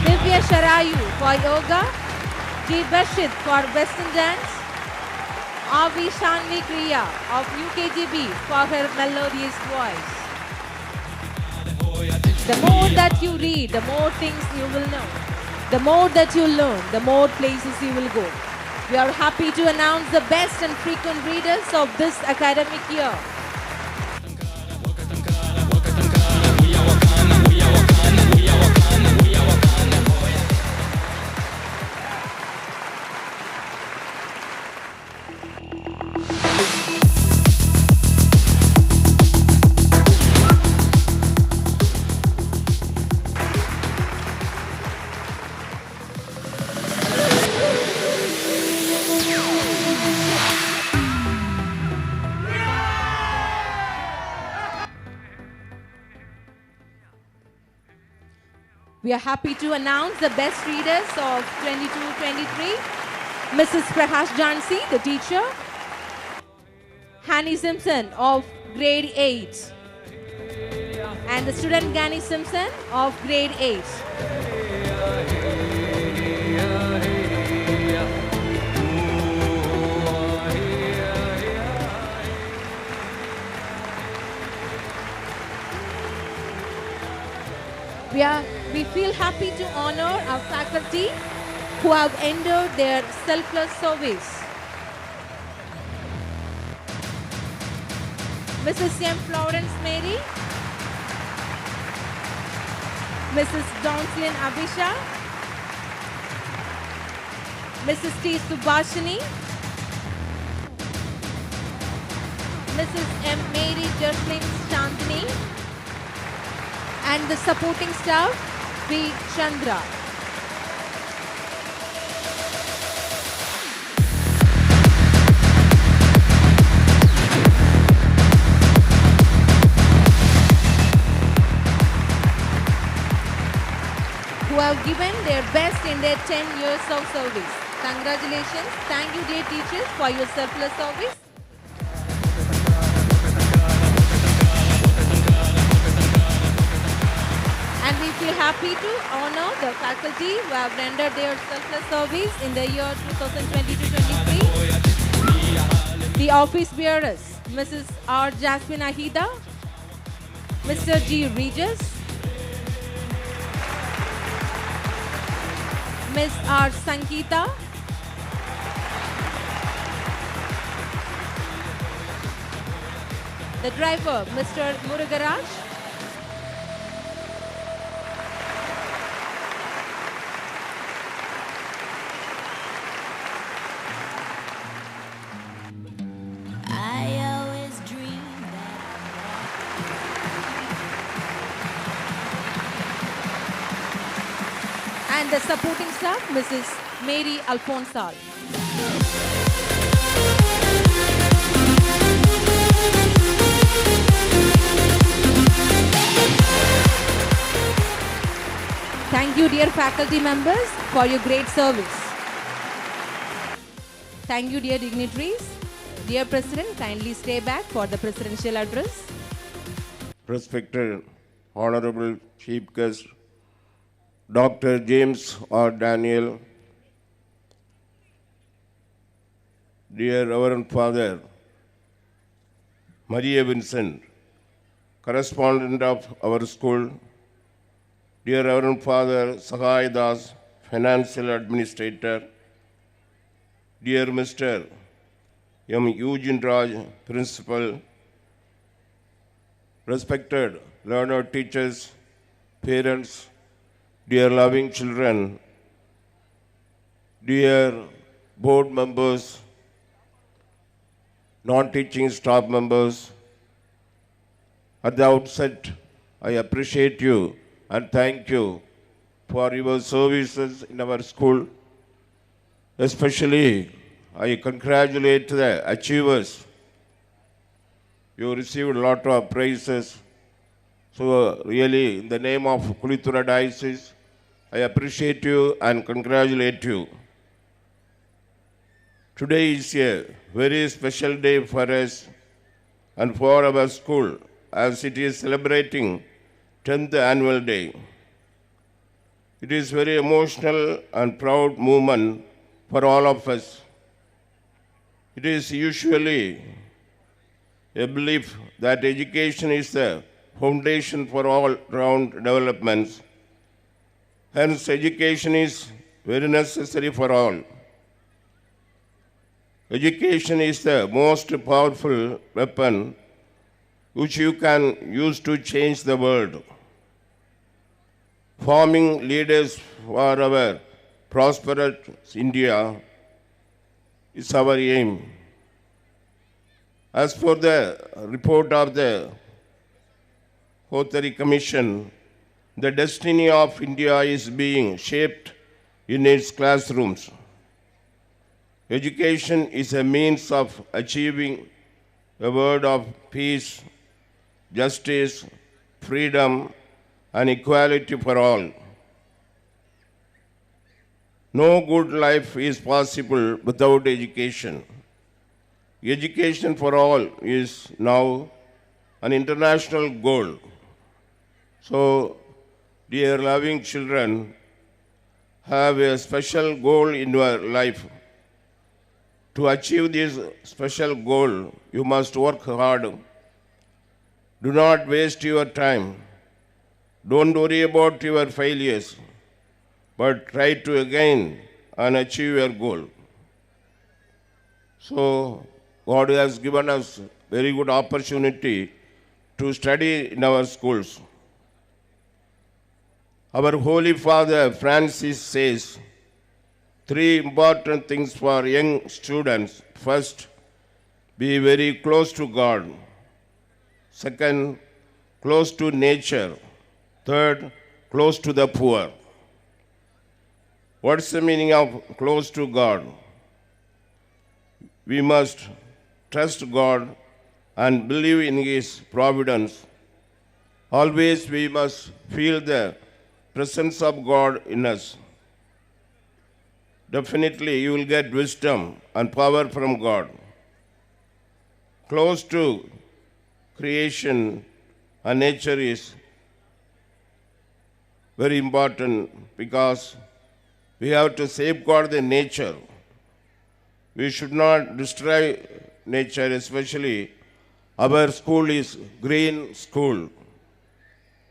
Divya Sharayu for yoga, G. Bashid for western dance, Avi Shanvi Kriya of UKGB for her melodious voice. The more that you read, the more things you will know. The more that you learn, the more places you will go. We are happy to announce the best and frequent readers of this academic year. We are happy to announce the best readers of 22-23. Mrs. Prakash Jansi, the teacher. Hanny Simpson of grade 8. And the student Gani Simpson of grade 8. We feel happy to honor our faculty who have endured their selfless service. Mrs. M. Florence Mary, Mrs. Donslin Abisha, Mrs. T. Subhashini, Mrs. M. Mary Jocelyn Chandni, and the supporting staff, B. Chandra. Who have given their best in their 10 years of service. Congratulations. Thank you, dear teachers, for your selfless service. And we feel happy to honor the faculty who have rendered their selfless service in the year 2022-23. The office bearers, Mrs. R. Jasmine Ahida, Mr. G. Regis, Ms. R. Sangeeta, the driver, Mr. Murugaraj, and the supporting staff, Mrs. Mary Alphonsal. Thank you, dear faculty members, for your great service. Thank you, dear dignitaries. Dear President, kindly stay back for the presidential address. Respected Honorable Chief Guest, Dr. James R. Daniel, dear Reverend Father Maria Vincent, correspondent of our school, dear Reverend Father Sahai Das, financial administrator, dear Mr. M. Eugene Raj, principal, respected learned teachers, parents, dear loving children, dear board members, non-teaching staff members, at the outset, I appreciate you and thank you for your services in our school. Especially, I congratulate the achievers. You received a lot of praises. So really, in the name of Kulithura Diocese, I appreciate you and congratulate you. Today is a very special day for us and for our school as it is celebrating 10th annual day. It is very emotional and proud moment for all of us. It is usually a belief that education is the foundation for all round developments. Hence, education is very necessary for all. Education is the most powerful weapon which you can use to change the world. Forming leaders for our prosperous India is our aim. As for the report of the Kothari Commission, the destiny of India is being shaped in its classrooms. Education is a means of achieving a world of peace, justice, freedom, and equality for all. No good life is possible without education. Education for all is now an international goal. So, dear loving children, have a special goal in your life. To achieve this special goal, you must work hard. Do not waste your time. Don't worry about your failures, but try to again and achieve your goal. So, God has given us very good opportunity to study in our schools. Our Holy Father Francis says, 3 important things for young students. First, be very close to God. Second, close to nature. Third, close to the poor. What's the meaning of close to God? We must trust God and believe in His providence. Always we must feel the presence of God in us. Definitely you will get wisdom and power from God. Close to creation and nature is very important because we have to safeguard the nature. We should not destroy nature, especially our school is green school.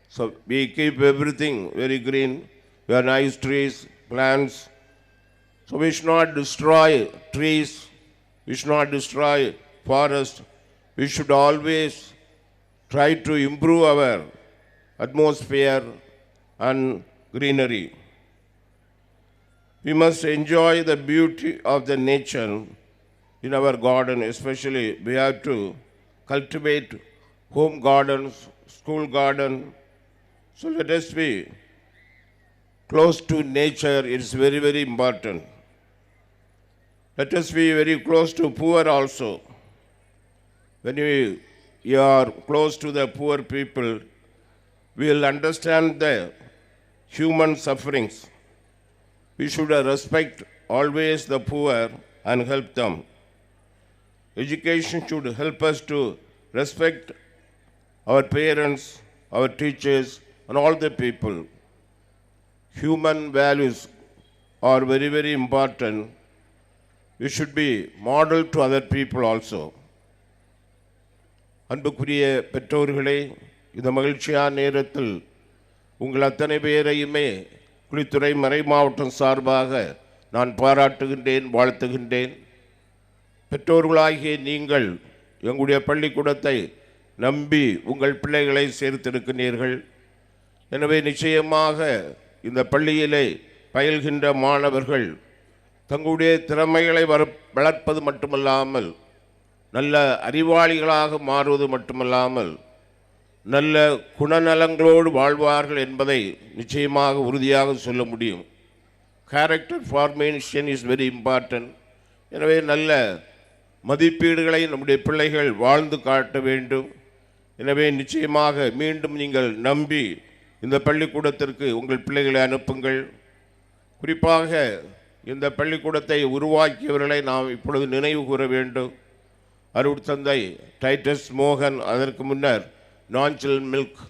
So we keep everything very green. We have nice trees, plants. So we should not destroy trees. We should not destroy forest. We should always try to improve our atmosphere and greenery. We must enjoy the beauty of the nature in our garden, especially we have to cultivate home gardens, school garden. So let us be close to nature. It's very, very important. Let us be very close to poor also. When you are close to the poor people, we will understand the human sufferings. We should respect always the poor and help them. Education should help us to respect our parents, our teachers, and all the people. Human values are very, very important. We should be model to other people also. அன்புக்குரிய பெற்றோர்களே, இந்த மகிழ்ச்சியான நேரத்தில் உங்கள் அத்தனை பேரையுமே குளித்துறை மறை மாவட்டம் சார்பாக நான் பாராட்டுகின்றேன், வாழ்த்துகின்றேன். பெற்றோர்களாகிய நீங்கள் எங்களுடைய பள்ளிக்கூடத்தை நம்பி உங்கள் பிள்ளைகளை சேர்த்திருக்கிறீர்கள். எனவே நிச்சயமாக இந்த பள்ளியிலே பயில்கின்ற மாணவர்கள் தங்களுடைய திறமைகளை வளர்ப்பது மட்டுமல்லாமல் நல்ல அறிவாளிகளாக மாறுவது மட்டுமல்லாமல் நல்ல குணநலங்களோடு வாழ்வார்கள் என்பதை நிச்சயமாக உறுதியாக சொல்ல முடியும். Character formation is very important. எனவே நல்ல மதிப்பீடுகளை நம்முடைய பிள்ளைகள் வாழ்ந்து காட்ட வேண்டும். எனவே நிச்சயமாக மீண்டும் நீங்கள் நம்பி இந்த பள்ளிக்கூடத்திற்கு உங்கள் பிள்ளைகளை அனுப்புங்கள். குறிப்பாக இந்த பள்ளிக்கூடத்தை உருவாக்கியவர்களை நாம் இப்பொழுது நினைவு கூற வேண்டும். அருட்தந்தை டைட்டஸ் மோகன், அதற்கு முன்னர் நாஞ்சில் மில்க்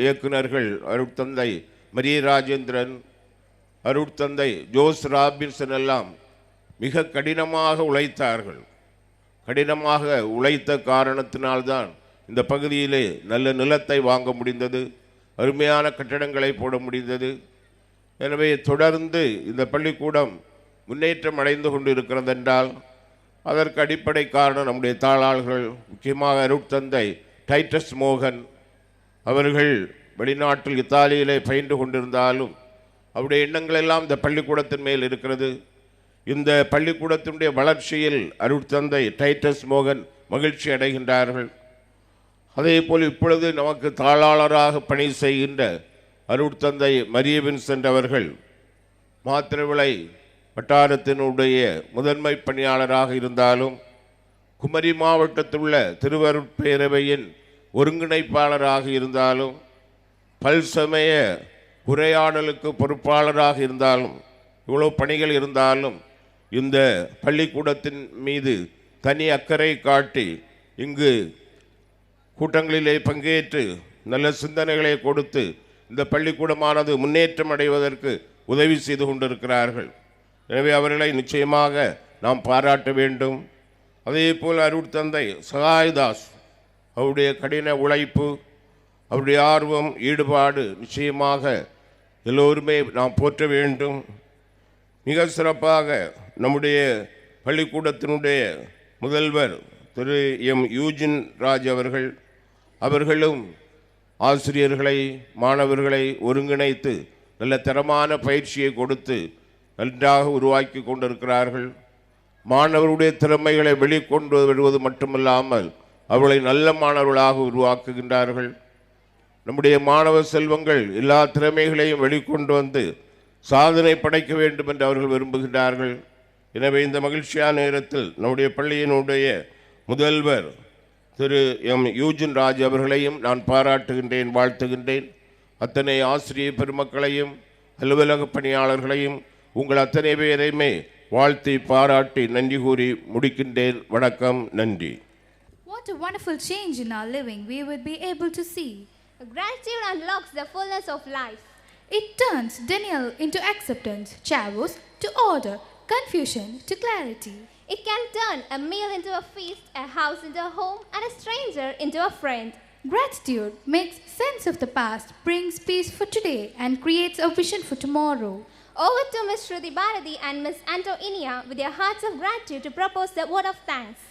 இயக்குநர்கள் அருட்தந்தை மரிய ராஜேந்திரன், அருட்தந்தை ஜோஸ் ராபின்சன் எல்லாம் மிக கடினமாக உழைத்தார்கள். கடினமாக உழைத்த காரணத்தினால்தான் இந்த பகுதியிலே நல்ல நிலத்தை வாங்க முடிந்தது, அருமையான கட்டடங்களை போட முடிந்தது. எனவே தொடர்ந்து இந்த பள்ளிக்கூடம் முன்னேற்றம் அடைந்து கொண்டு இருக்கிறது என்றால் அதற்கு அடிப்படை காரணம் நம்முடைய தாளாளர்கள், முக்கியமாக அருட்தந்தை டைட்டஸ் மோகன் அவர்கள் வெளிநாட்டில் இத்தாலியிலே பயின்று கொண்டிருந்தாலும் அவருடைய எண்ணங்கள் எல்லாம் இந்த பள்ளிக்கூடத்தின் மேல் இருக்கிறது. இந்த பள்ளிக்கூடத்தினுடைய வளர்ச்சியில் அருட்தந்தை டைட்டஸ் மோகன் மகிழ்ச்சி அடைகின்றார்கள். அதே போல் இப்பொழுது நமக்கு தாளாளராக பணி செய்கின்ற அருட்தந்தை மரிய வின்சென்ட் அவர்கள் மாத்திரவிளை வட்டாரத்தினுடைய முதன்மை பணியாளராக இருந்தாலும் குமரி மாவட்டத்தில் உள்ள திருவருட்பேரவையின் ஒருங்கிணைப்பாளராக இருந்தாலும் பல்சமய உரையாடலுக்கு பொறுப்பாளராக இருந்தாலும் இவ்வளோ பணிகள் இருந்தாலும் இந்த பள்ளிக்கூடத்தின் மீது தனி அக்கறை காட்டி இங்கு கூட்டங்களிலே பங்கேற்று நல்ல சிந்தனைகளை கொடுத்து இந்த பள்ளிக்கூடமானது முன்னேற்றம் அடைவதற்கு உதவி செய்து கொண்டிருக்கிறார்கள். எனவே அவர்களை நிச்சயமாக நாம் பாராட்ட வேண்டும். அதே போல் அருட்தந்தை சகாயதாஸ் அவருடைய கடின உழைப்பு, அவருடைய ஆர்வம், ஈடுபாடு நிச்சயமாக எல்லோருமே நாம் போற்ற வேண்டும். மிக சிறப்பாக நம்முடைய பள்ளிக்கூடத்தினுடைய முதல்வர் திரு எம் யூஜின் ராஜ் அவர்களும் ஆசிரியர்களை மாணவர்களை ஒருங்கிணைத்து நல்ல தரமான பயிற்சியை கொடுத்து நன்றாக உருவாக்கி கொண்டிருக்கிறார்கள். மாணவருடைய திறமைகளை வெளிக்கொண்டு வருவது மட்டுமல்லாமல் அவர்களை நல்ல மாணவர்களாக உருவாக்குகின்றார்கள். நம்முடைய மாணவ செல்வங்கள் எல்லா திறமைகளையும் வெளிக்கொண்டு வந்து சாதனை படைக்க வேண்டும் என்று அவர்கள் விரும்புகின்றார்கள். எனவே இந்த மகிழ்ச்சியான நேரத்தில் நம்முடைய பள்ளியினுடைய முதல்வர் திரு எம் யூஜின் ராஜ் அவர்களையும் நான் பாராட்டுகின்றேன், வாழ்த்துகின்றேன். அத்தனை ஆசிரியர் பெருமக்களையும் அலுவலக பணியாளர்களையும் உங்கள் அத்தனை பேரையுமே வாழ்த்தி பாராட்டி நன்றி கூறி முடிக்கின்றேன். வணக்கம், நன்றி. What a wonderful change in our living we would be able to see Gratitude unlocks the fullness of life. It turns denial into acceptance, chaos to order, confusion to clarity. It can turn a meal into a feast, a house into a home, and a stranger into a friend. Gratitude makes sense of the past, brings peace for today, and creates a vision for tomorrow. Over to Miss Shruti Bharati and Miss Antoinia with their hearts of gratitude to propose the word of thanks.